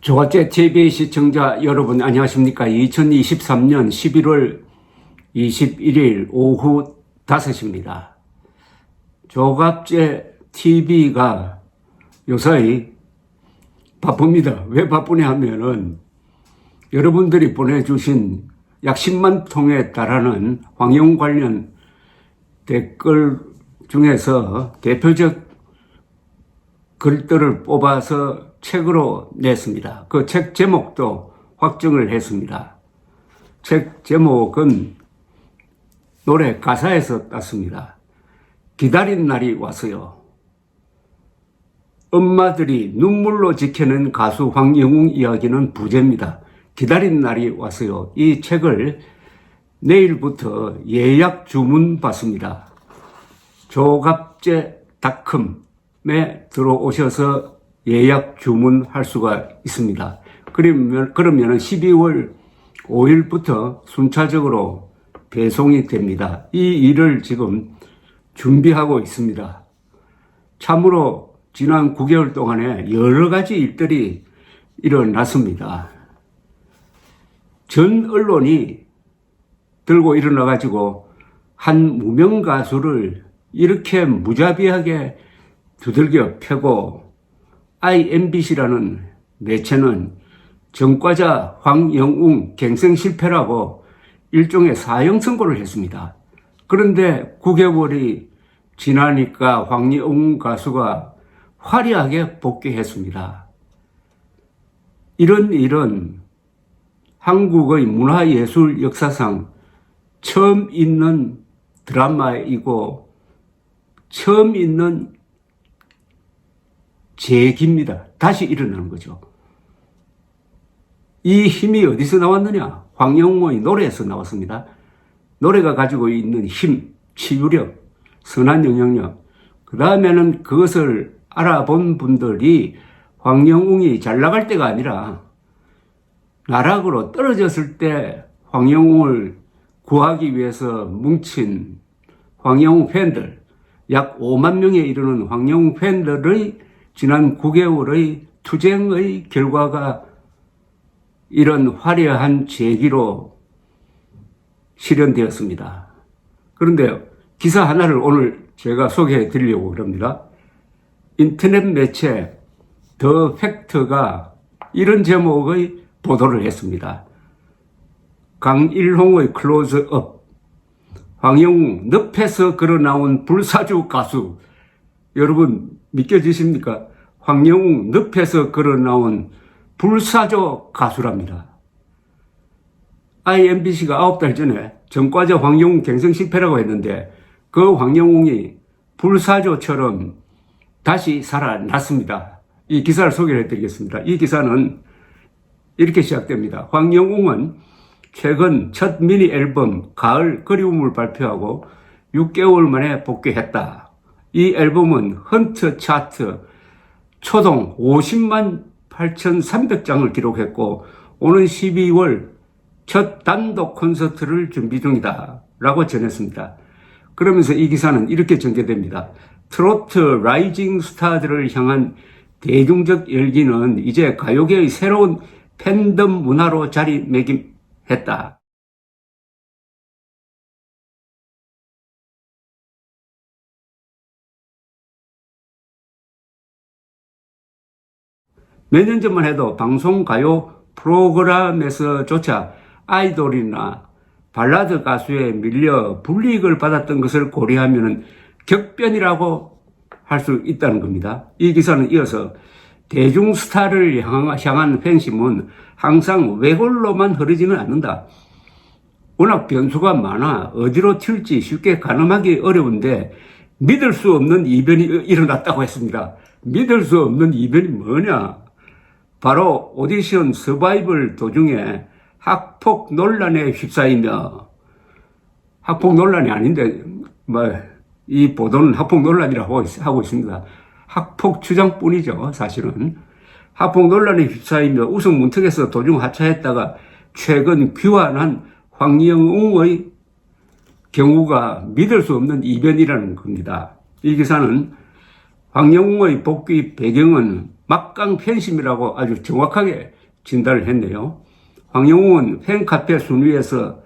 조갑제 TV 시청자 여러분 안녕하십니까. 2023년 11월 21일 오후 5시입니다. 조갑제 TV가 요사이 바쁩니다. 왜 바쁘냐 하면은 여러분들이 보내주신 약 10만 통에 달하는 황영웅 관련 댓글 중에서 대표적 글들을 뽑아서 책으로 냈습니다. 그 책 제목도 확정을 했습니다. 책 제목은 노래 가사에서 땄습니다. 기다린 날이 왔어요. 엄마들이 눈물로 지켜낸 가수 황영웅 이야기는 부제입니다. 기다린 날이 왔어요. 이 책을 내일부터 예약 주문 받습니다. 조갑제닷컴에 들어오셔서 예약 주문할 수가 있습니다. 그러면 12월 5일부터 순차적으로 배송이 됩니다. 이 일을 지금 준비하고 있습니다. 참으로 지난 9개월 동안에 여러 가지 일들이 일어났습니다. 전 언론이 들고 일어나가지고 한 무명 가수를 이렇게 무자비하게 두들겨 패고 IMBC라는 매체는 전과자 황영웅 갱생 실패라고 일종의 사형 선고를 했습니다. 그런데 9개월이 지나니까 황영웅 가수가 화려하게 복귀했습니다. 이런 일은 한국의 문화예술 역사상 처음 있는 드라마이고 처음 있는 재기입니다. 다시 일어나는 거죠. 이 힘이 어디서 나왔느냐? 황영웅의 노래에서 나왔습니다. 노래가 가지고 있는 힘, 치유력, 선한 영향력, 그 다음에는 그것을 알아본 분들이 황영웅이 잘 나갈 때가 아니라 나락으로 떨어졌을 때 황영웅을 구하기 위해서 뭉친 황영웅 팬들, 약 5만 명에 이르는 황영웅 팬들의 지난 9개월의 투쟁의 결과가 이런 화려한 재기로 실현되었습니다. 그런데 기사 하나를 오늘 제가 소개해 드리려고 합니다. 인터넷 매체 더 팩트가 이런 제목의 보도를 했습니다. 강일홍의 클로즈업, 황영웅 늪에서 걸어나온 불사조 가수. 여러분 믿겨지십니까? 황영웅 늪에서 걸어나온 불사조 가수랍니다. IMBC가 9달 전에 전과자 황영웅 갱생 실패라고 했는데 그 황영웅이 불사조처럼 다시 살아났습니다. 이 기사를 소개해 드리겠습니다. 이 기사는 이렇게 시작됩니다. 황영웅은 최근 첫 미니 앨범 가을 그리움을 발표하고 6개월 만에 복귀했다. 이 앨범은 헌트 차트 초동 50만 8,300장을 기록했고 오는 12월 첫 단독 콘서트를 준비 중이다 라고 전했습니다. 그러면서 이 기사는 이렇게 전개됩니다. 트로트 라이징 스타들을 향한 대중적 열기는 이제 가요계의 새로운 팬덤 문화로 자리매김했다. 몇 년 전만 해도 방송 가요 프로그램에서조차 아이돌이나 발라드 가수에 밀려 불이익을 받았던 것을 고려하면 격변이라고 할 수 있다는 겁니다. 이 기사는 이어서 대중 스타를 향한 팬심은 항상 외골로만 흐르지는 않는다. 워낙 변수가 많아 어디로 튈지 쉽게 가늠하기 어려운데 믿을 수 없는 이변이 일어났다고 했습니다. 믿을 수 없는 이변이 뭐냐? 바로 오디션 서바이벌 도중에 학폭 논란에 휩싸이며, 학폭 논란이 아닌데 이 보도는 학폭 논란이라고 하고 있습니다. 학폭 추정뿐이죠. 사실은 학폭 논란에 휩싸이며 우승 문턱에서 도중 하차했다가 최근 귀환한 황영웅의 경우가 믿을 수 없는 이변이라는 겁니다. 이 기사는 황영웅의 복귀 배경은 막강 팬심이라고 아주 정확하게 진단을 했네요. 황영웅은 팬카페 순위에서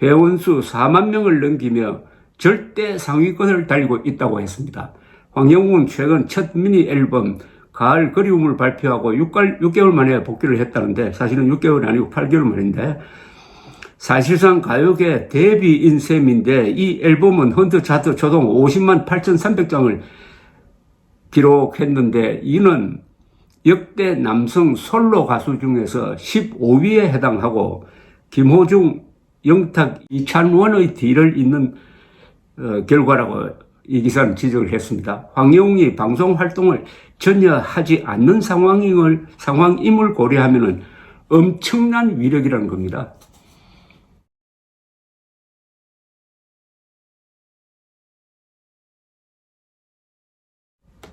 회원수 4만 명을 넘기며 절대 상위권을 달리고 있다고 했습니다. 황영웅은 최근 첫 미니 앨범 가을 그리움을 발표하고 6개월 만에 복귀를 했다는데, 사실은 6개월이 아니고 8개월 만인데, 사실상 가요계 데뷔인 셈인데, 이 앨범은 헌트 차트 초동 50만 8,300장을 기록했는데, 이는 역대 남성 솔로 가수 중에서 15위에 해당하고, 김호중, 영탁, 이찬원의 뒤를 잇는 결과라고 이 기사는 지적을 했습니다. 황영웅이 방송 활동을 전혀 하지 않는 상황임을 고려하면 엄청난 위력이라는 겁니다.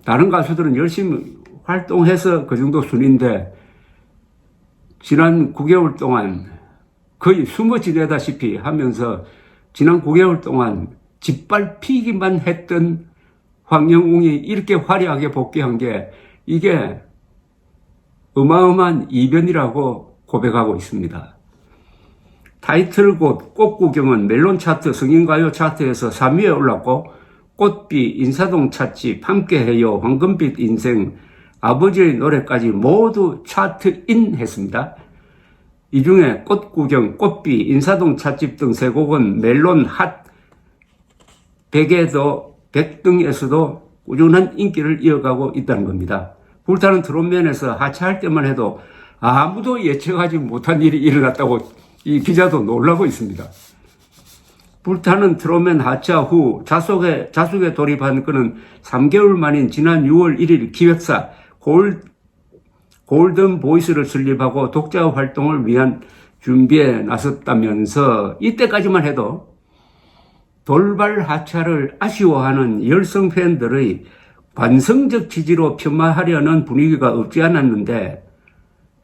다른 가수들은 열심히 활동해서 그 정도 순위인데, 지난 9개월 동안 거의 숨어지다시피 하면서 지난 9개월 동안 짓밟히기만 했던 황영웅이 이렇게 화려하게 복귀한 게, 이게 어마어마한 이변이라고 고백하고 있습니다. 타이틀곡 꽃구경은 멜론 차트, 성인가요 차트에서 3위에 올랐고, 꽃비, 인사동 찻집, 함께해요, 황금빛 인생, 아버지의 노래까지 모두 차트인 했습니다. 이 중에 꽃구경, 꽃비, 인사동 찻집 등 세 곡은 멜론 핫 100 등에서도 꾸준한 인기를 이어가고 있다는 겁니다. 불타는 트롯맨에서 하차할 때만 해도 아무도 예측하지 못한 일이 일어났다고 이 기자도 놀라고 있습니다. 불타는 트롯맨 하차 후 자숙에 돌입한 그는 3개월 만인 지난 6월 1일 기획사 골든 보이스를 설립하고 독자 활동을 위한 준비에 나섰다면서, 이때까지만 해도 돌발 하차를 아쉬워하는 열성 팬들의 관성적 지지로 폄하하려는 분위기가 없지 않았는데,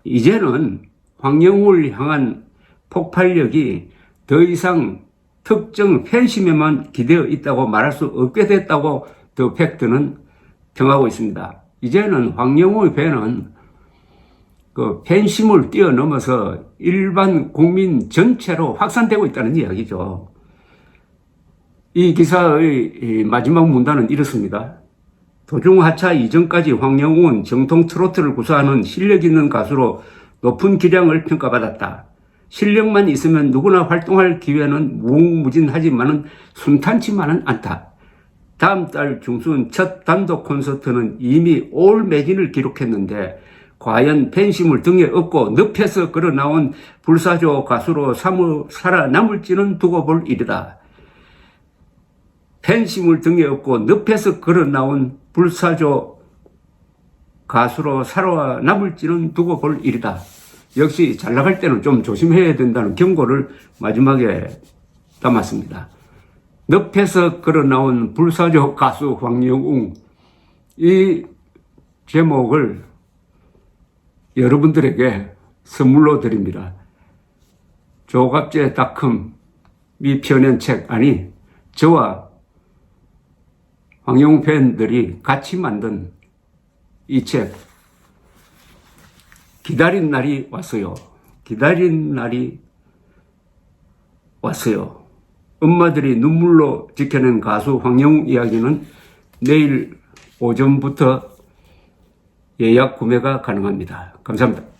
이제는 황영웅을 향한 폭발력이 더 이상 특정 팬심에만 기대어 있다고 말할 수 없게 됐다고 더 팩트는 평하고 있습니다. 이제는 황영웅의 팬은 그 팬심을 뛰어넘어서 일반 국민 전체로 확산되고 있다는 이야기죠. 이 기사의 마지막 문단은 이렇습니다. 도중 하차 이전까지 황영웅은 정통 트로트를 구사하는 실력 있는 가수로 높은 기량을 평가받았다. 실력만 있으면 누구나 활동할 기회는 무궁무진하지만은 순탄치만은 않다. 다음 달 중순 첫 단독 콘서트는 이미 올 매진을 기록했는데, 과연 팬심을 등에 업고 늪에서 걸어나온 불사조 가수로 살아남을지는 두고 볼 일이다. 팬심을 등에 업고 늪에서 걸어나온 불사조 가수로 살아남을지는 두고 볼 일이다. 역시 잘 나갈 때는 좀 조심해야 된다는 경고를 마지막에 담았습니다. 늪에서 걸어나온 불사조 가수 황영웅, 이 제목을 여러분들에게 선물로 드립니다. 조갑제닷컴이 펴낸 책, 아니 저와 황영웅 팬들이 같이 만든 이 책, 기다린 날이 왔어요. 기다린 날이 왔어요. 엄마들이 눈물로 지켜낸 가수 황영웅 이야기는 내일 오전부터 예약 구매가 가능합니다. 감사합니다.